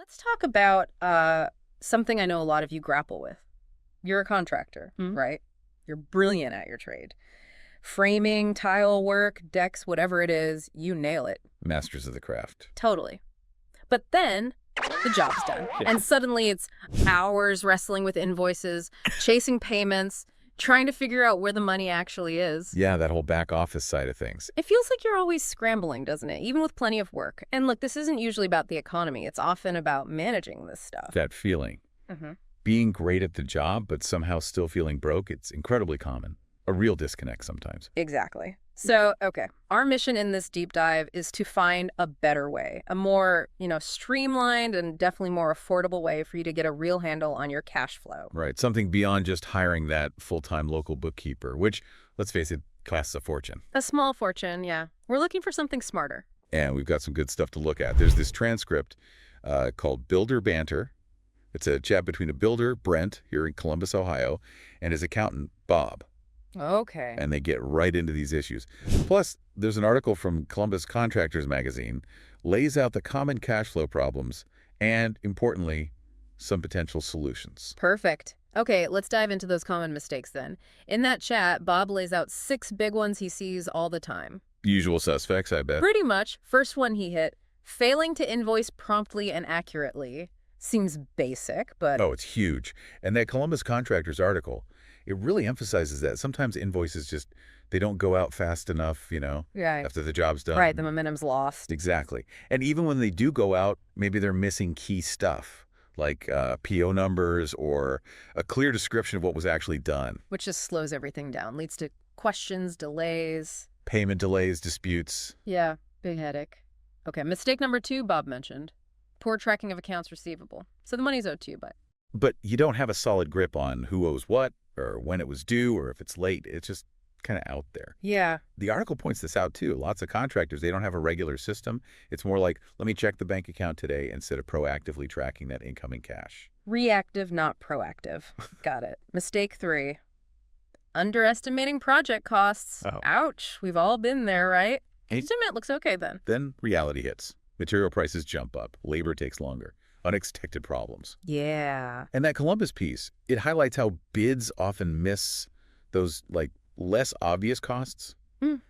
Let's talk about something I know a lot of you grapple with. You're a contractor, right? You're brilliant at your trade. Framing, tile work, decks, whatever it is, you nail it. Masters of the craft. Totally. But then the job's done. Yeah. And suddenly it's hours wrestling with invoices, chasing payments, trying to figure out where the money actually is. Yeah, that whole back office side of things. It feels like you're always scrambling, doesn't it? Even with plenty of work. And look, this isn't usually about the economy. It's often about managing this stuff. That feeling. Mm-hmm. Being great at the job, but somehow still feeling broke, it's incredibly common. A real disconnect sometimes. Exactly. So, okay, our mission in this deep dive is to find a better way, a more, streamlined and definitely more affordable way for you to get a real handle on your cash flow. Right. Something beyond just hiring that full-time local bookkeeper, which, let's face it, costs a fortune. A small fortune, yeah. We're looking for something smarter. And we've got some good stuff to look at. There's this transcript called Builder Banter. It's a chat between a builder, Brent, here in Columbus, Ohio, and his accountant, Bob. Okay. And they get right into these issues. Plus, there's an article from Columbus Contractors magazine, lays out the common cash flow problems and, importantly, some potential solutions. Perfect. Okay, let's dive into those common mistakes then. In that chat, Bob lays out 6 big ones he sees all the time. Usual suspects, I bet. Pretty much. First one he hit, failing to invoice promptly and accurately. Seems basic, but... Oh, it's huge. And that Columbus Contractors article, it really emphasizes that. Sometimes invoices just, they don't go out fast enough, Right. after the job's done. Right, the momentum's lost. Exactly. And even when they do go out, maybe they're missing key stuff, like PO numbers or a clear description of what was actually done. Which just slows everything down, leads to questions, delays. Payment delays, disputes. Yeah, big headache. Okay, mistake number 2, Bob mentioned. Poor tracking of accounts receivable. So the money's owed to you, But you don't have a solid grip on who owes what, or when it was due, or if it's late. It's just kind of out there. Yeah. The article points this out, too. Lots of contractors, they don't have a regular system. It's more like, let me check the bank account today instead of proactively tracking that incoming cash. Reactive, not proactive. Got it. Mistake 3. Underestimating project costs. Oh. Ouch. We've all been there, right? Hey. Estimate looks okay then. Then reality hits. Material prices jump up. Labor takes longer. Unexpected problems. Yeah. And that Columbus piece, it highlights how bids often miss those, less obvious costs.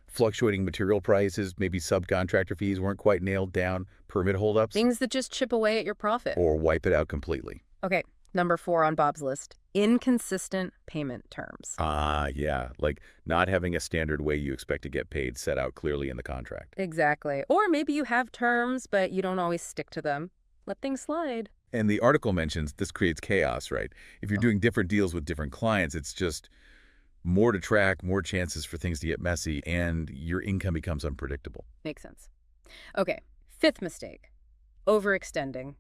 Fluctuating material prices, maybe subcontractor fees weren't quite nailed down, permit holdups. Things that just chip away at your profit. Or wipe it out completely. Okay, number 4 on Bob's list. Inconsistent payment terms. Yeah, like not having a standard way you expect to get paid set out clearly in the contract. Exactly. Or maybe you have terms, but you don't always stick to them. Let things slide. And the article mentions this creates chaos, right? If you're doing different deals with different clients, it's just more to track, more chances for things to get messy, and your income becomes unpredictable. Makes sense. Okay, 5th mistake. Overextending.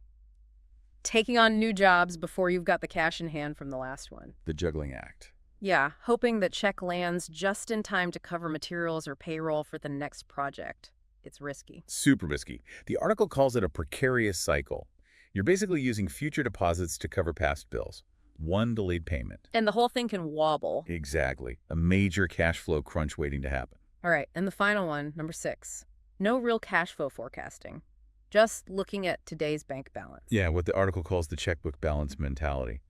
Taking on new jobs before you've got the cash in hand from the last one. The juggling act. Yeah, hoping the check lands just in time to cover materials or payroll for the next project. It's risky. Super risky. The article calls it a precarious cycle. You're basically using future deposits to cover past bills. One delayed payment. And the whole thing can wobble. Exactly. A major cash flow crunch waiting to happen. All right, and the final one, number 6. No real cash flow forecasting. Just looking at today's bank balance. Yeah, what the article calls the checkbook balance mentality.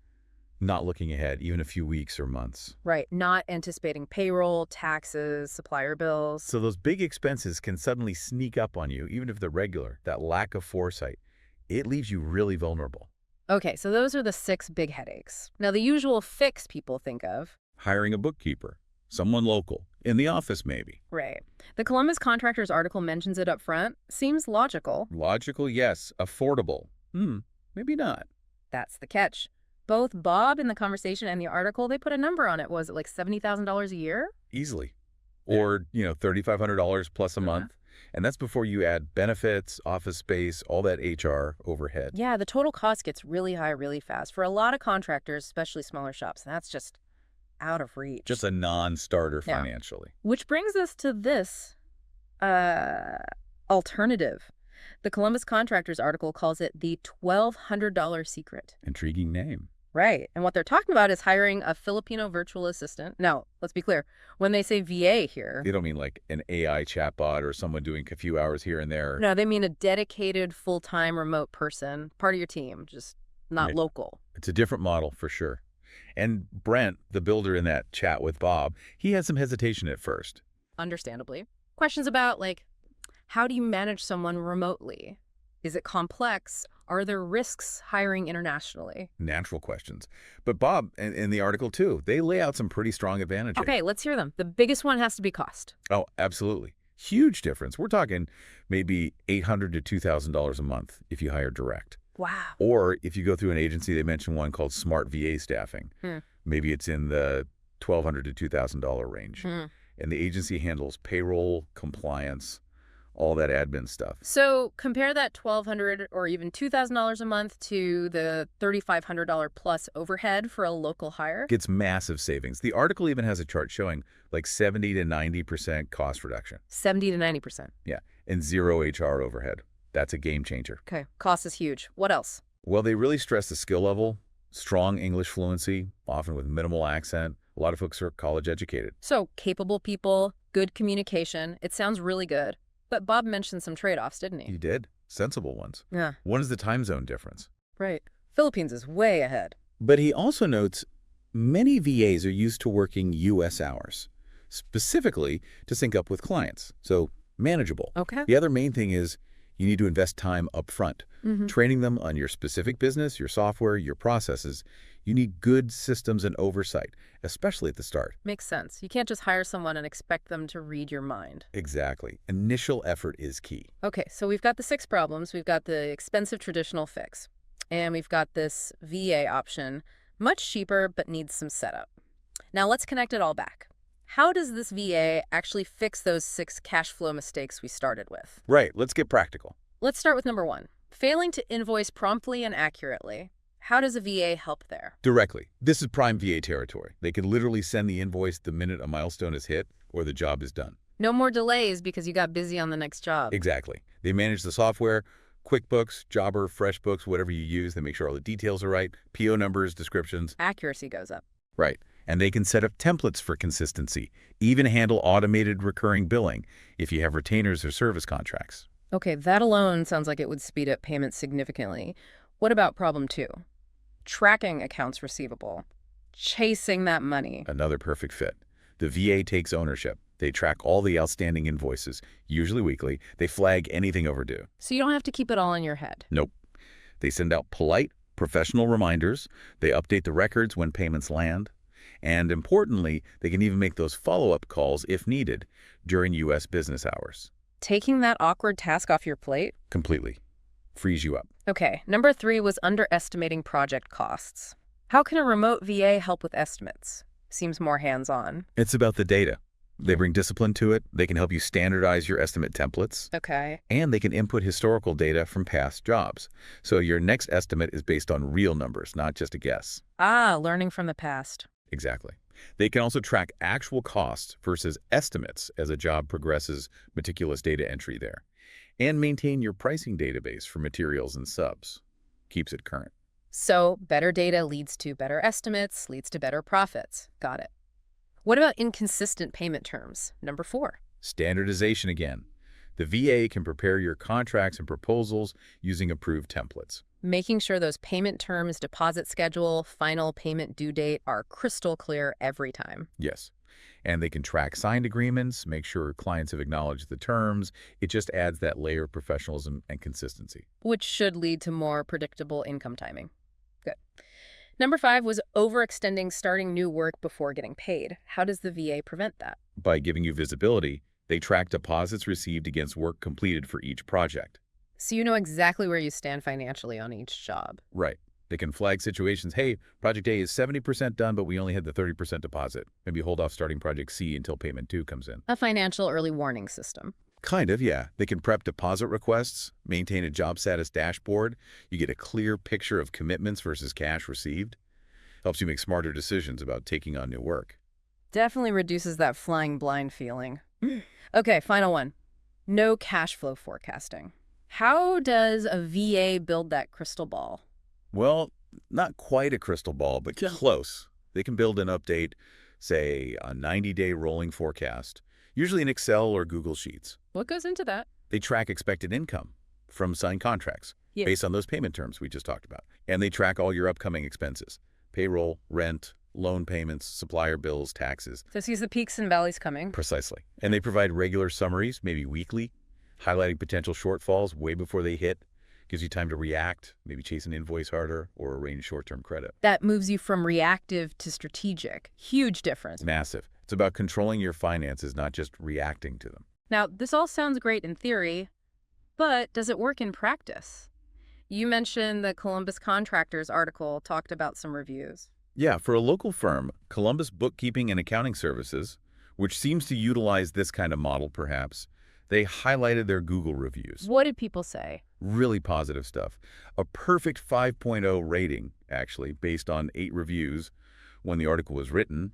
Not looking ahead, even a few weeks or months. Right, not anticipating payroll, taxes, supplier bills. So those big expenses can suddenly sneak up on you, even if they're regular. That lack of foresight, it leaves you really vulnerable. Okay, so those are the 6 big headaches. Now, the usual fix people think of. Hiring a bookkeeper, someone local, in the office maybe. Right. The Columbus Contractors article mentions it up front. Seems logical. Logical, yes. Affordable. Maybe not. That's the catch. Both Bob in the conversation and the article, they put a number on it. Was it like $70,000 a year? Easily. Or, $3,500 plus a month. And that's before you add benefits, office space, all that HR overhead. Yeah, the total cost gets really high really fast for a lot of contractors, especially smaller shops. And that's just out of reach. Just a non-starter financially. Which brings us to this alternative. The Columbus Contractors article calls it the $1,200 secret. Intriguing name. Right. And what they're talking about is hiring a Filipino virtual assistant. Now, let's be clear. When they say VA here, They don't mean like an AI chatbot or someone doing a few hours here and there. no, they mean a dedicated full-time remote person, part of your team, just not Right. local. It's a different model for sure. And Brent, the builder in that chat with Bob, he had some hesitation at first. Understandably. Questions about, like, how do you manage someone remotely? Is it complex? Are there risks hiring internationally? Natural questions. But Bob, in the article too, they lay out some pretty strong advantages. Okay, let's hear them. The biggest one has to be cost. Oh, absolutely. Huge difference. We're talking maybe $800 to $2,000 a month if you hire direct. Wow. Or if you go through an agency, they mentioned one called Smart VA Staffing. Maybe it's in the $1,200 to $2,000 range. And the agency handles payroll, compliance, all that admin stuff. So compare that $1,200 or even $2,000 a month to the $3,500 plus overhead for a local hire. Gets massive savings. The article even has a chart showing like 70 to 90% cost reduction. 70 to 90%. Yeah, and zero HR overhead. That's a game changer. Okay, cost is huge. What else? Well, they really stress the skill level, strong English fluency, often with minimal accent. A lot of folks are college educated. So capable people, good communication. It sounds really good. But Bob mentioned some trade-offs, didn't he? He did. Sensible ones. Yeah. One is the time zone difference. Right. Philippines is way ahead. But he also notes many VAs are used to working U.S. hours, specifically to sync up with clients. So manageable. Okay. The other main thing is you need to invest time up front, training them on your specific business, your software, your processes. You need good systems and oversight, especially at the start. Makes sense. You can't just hire someone and expect them to read your mind. Exactly. Initial effort is key. Okay, so we've got the 6 problems. We've got the expensive traditional fix. And we've got this VA option, much cheaper but needs some setup. Now let's connect it all back. How does this VA actually fix those 6 cash flow mistakes we started with? Right. Let's get practical. Let's start with number 1. Failing to invoice promptly and accurately. How does a VA help there? Directly. This is prime VA territory. They can literally send the invoice the minute a milestone is hit or the job is done. No more delays because you got busy on the next job. Exactly. They manage the software, QuickBooks, Jobber, FreshBooks, whatever you use. They make sure all the details are right, PO numbers, descriptions. Accuracy goes up. Right. And they can set up templates for consistency, even handle automated recurring billing if you have retainers or service contracts. Okay, that alone sounds like it would speed up payments significantly. What about problem 2? Tracking accounts receivable. Chasing that money. Another perfect fit. The VA takes ownership. They track all the outstanding invoices, usually weekly. They flag anything overdue. So you don't have to keep it all in your head. Nope. They send out polite, professional reminders. They update the records when payments land. And importantly, they can even make those follow-up calls if needed during U.S. business hours. Taking that awkward task off your plate? Completely. Frees you up. Okay, number 3 was underestimating project costs. How can a remote VA help with estimates? Seems more hands-on. It's about the data. They bring discipline to it. They can help you standardize your estimate templates. Okay. And they can input historical data from past jobs. So your next estimate is based on real numbers, not just a guess. Ah, learning from the past. Exactly. They can also track actual costs versus estimates as a job progresses, meticulous data entry there. And maintain your pricing database for materials and subs. Keeps it current. So better data leads to better estimates, leads to better profits. Got it. What about inconsistent payment terms? Number 4. Standardization again. The VA can prepare your contracts and proposals using approved templates. Making sure those payment terms, deposit schedule, final payment due date are crystal clear every time. Yes. And they can track signed agreements, make sure clients have acknowledged the terms. It just adds that layer of professionalism and consistency. Which should lead to more predictable income timing. Good. Number 5 was overextending starting new work before getting paid. How does the VA prevent that? By giving you visibility, they track deposits received against work completed for each project. So you know exactly where you stand financially on each job. Right. They can flag situations, hey, project A is 70% done, but we only had the 30% deposit. Maybe hold off starting project C until payment 2 comes in. A financial early warning system. Kind of, yeah. They can prep deposit requests, maintain a job status dashboard. You get a clear picture of commitments versus cash received. Helps you make smarter decisions about taking on new work. Definitely reduces that flying blind feeling. Okay, final one. No cash flow forecasting. How does a VA build that crystal ball? Well, not quite a crystal ball, but close. They can build and update, say, a 90-day rolling forecast, usually in Excel or Google Sheets. What goes into that? They track expected income from signed contracts based on those payment terms we just talked about. And they track all your upcoming expenses: payroll, rent, loan payments, supplier bills, taxes. So it sees the peaks and valleys coming. Precisely. And they provide regular summaries, maybe weekly, highlighting potential shortfalls way before they hit. Gives you time to react, maybe chase an invoice harder, or arrange short-term credit. That moves you from reactive to strategic. Huge difference. Massive. It's about controlling your finances, not just reacting to them. Now, this all sounds great in theory, but does it work in practice? You mentioned the Columbus Contractors article talked about some reviews. Yeah, for a local firm, Columbus Bookkeeping and Accounting Services, which seems to utilize this kind of model perhaps, they highlighted their Google reviews. What did people say? Really positive stuff. A perfect 5.0 rating, actually, based on 8 reviews. When the article was written,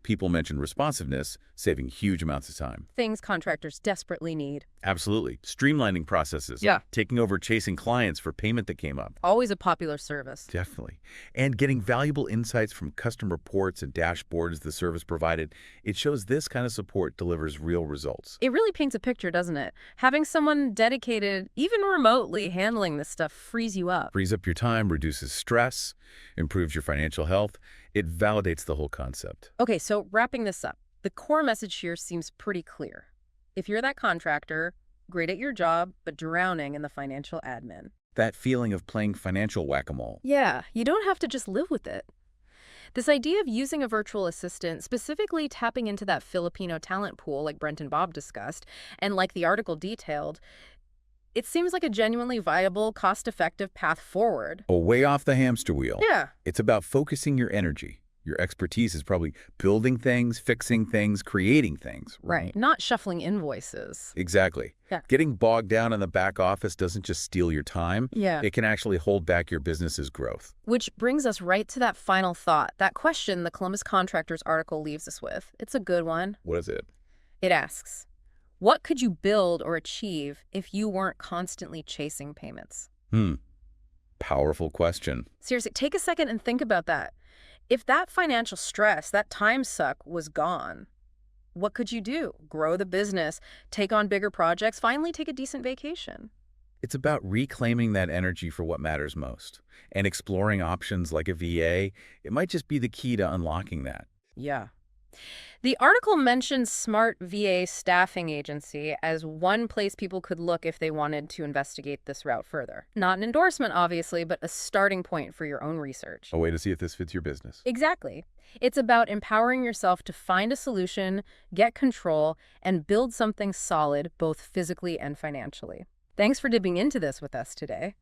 people mentioned responsiveness, saving huge amounts of time. Things contractors desperately need. Absolutely. Streamlining processes. Yeah. Taking over chasing clients for payment that came up. Always a popular service. Definitely. And getting valuable insights from custom reports and dashboards the service provided. It shows this kind of support delivers real results. It really paints a picture, doesn't it? Having someone dedicated, even remotely, handling this stuff frees you up. Frees up your time, reduces stress, improves your financial health. It validates the whole concept. Okay, so wrapping this up, the core message here seems pretty clear. If you're that contractor, great at your job, but drowning in the financial admin. That feeling of playing financial whack-a-mole. Yeah, you don't have to just live with it. This idea of using a virtual assistant, specifically tapping into that Filipino talent pool like Brent and Bob discussed, and like the article detailed, it seems like a genuinely viable, cost-effective path forward. Way off the hamster wheel. Yeah. It's about focusing your energy. Your expertise is probably building things, fixing things, creating things. Right. Not shuffling invoices. Exactly. Yeah. Getting bogged down in the back office doesn't just steal your time. Yeah. It can actually hold back your business's growth. Which brings us right to that final thought, that question the Columbus Contractors article leaves us with. It's a good one. What is it? It asks, what could you build or achieve if you weren't constantly chasing payments? Powerful question. Seriously, take a second and think about that. If that financial stress, that time suck was gone, what could you do? Grow the business, take on bigger projects, finally take a decent vacation. It's about reclaiming that energy for what matters most and exploring options like a VA. It might just be the key to unlocking that. Yeah. The article mentions Smart VA Staffing Agency as one place people could look if they wanted to investigate this route further. Not an endorsement, obviously, but a starting point for your own research. A way to see if this fits your business. Exactly. It's about empowering yourself to find a solution, get control, and build something solid, both physically and financially. Thanks for dipping into this with us today.